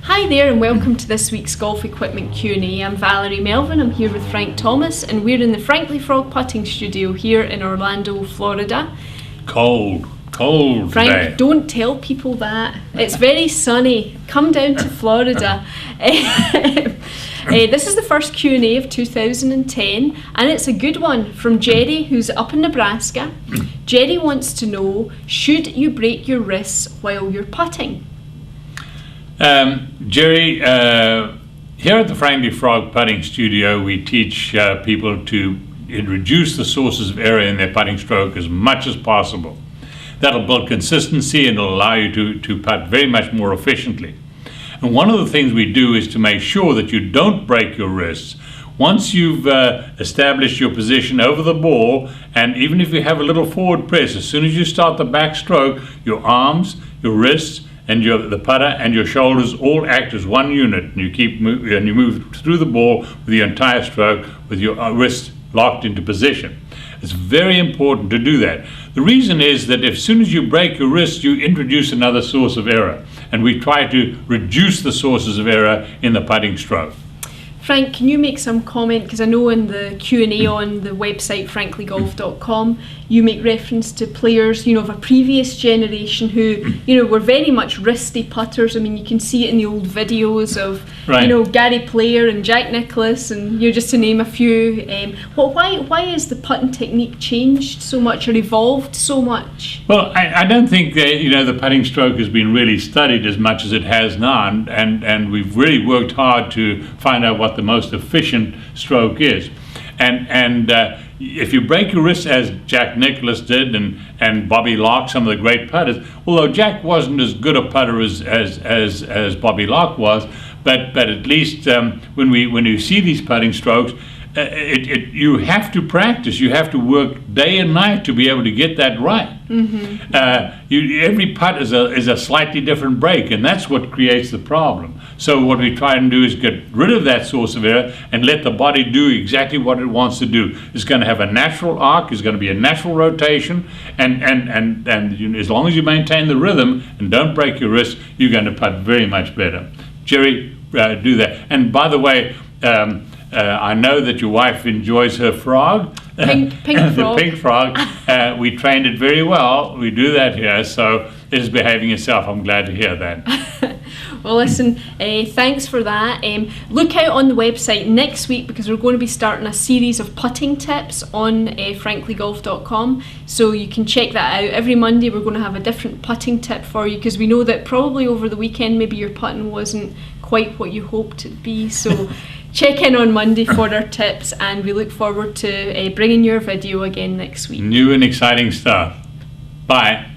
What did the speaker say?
Hi there and welcome to this week's Golf Equipment Q&A. I'm Valerie Melivn, I'm here with Frank Thomas and we're in the Frankly Frog Putting Studio here in Orlando, Florida. Cold Frank, today. Don't tell people that. It's very sunny. Come down to Florida. This is the first Q&A of 2010 and it's a good one from Jerry, who's up in Nebraska. Jerry wants to know, should you break your wrists while you're putting? Jerry, here at the Frankly Frog Putting Studio, we teach people to reduce the sources of error in their putting stroke as much as possible. That'll build consistency and it'll allow you to putt very much more efficiently. And one of the things we do is to make sure that you don't break your wrists. Once you've established your position over the ball, and even if you have a little forward press, as soon as you start the back stroke, your arms, your wrists, and the putter and your shoulders all act as one unit, and you move through the ball with the entire stroke with your wrists locked into position. It's very important to do that. The reason is that as soon as you break your wrist, you introduce another source of error, and we try to reduce the sources of error in the putting stroke. Frank, can you make some comment, because I know in the Q&A on the website franklygolf.com you make reference to players, of a previous generation who, were very much wristy putters. I mean, you can see it in the old videos of, right. Gary Player and Jack Nicklaus and, just to name a few. Why has the putting technique changed so much or evolved so much? Well, I don't think that, the putting stroke has been really studied as much as it has now, and we've really worked hard to find out what the most efficient stroke is. And if you break your wrist, as Jack Nicklaus did and Bobby Lark, some of the great putters, although Jack wasn't as good a putter as Bobby Lark was, but at least when you see these putting strokes, you have to practice. You have to work day and night to be able to get that right. Mm-hmm. Every putt is a slightly different break, and that's what creates the problem. So what we try and do is get rid of that source of error and let the body do exactly what it wants to do. It's going to have a natural arc. It's going to be a natural rotation, and as long as you maintain the rhythm and don't break your wrist, you're going to putt very much better. Jerry, do that. And by the way, I know that your wife enjoys her frog. Pink frog. The pink frog. We trained it very well. We do that here, so it is behaving itself. I'm glad to hear that. Well, listen, thanks for that. Look out on the website next week because we're going to be starting a series of putting tips on franklygolf.com, so you can check that out. Every Monday we're going to have a different putting tip for you because we know that probably over the weekend maybe your putting wasn't quite what you hoped it'd be, so check in on Monday for our tips, and we look forward to bringing your video again next week. New and exciting stuff. Bye.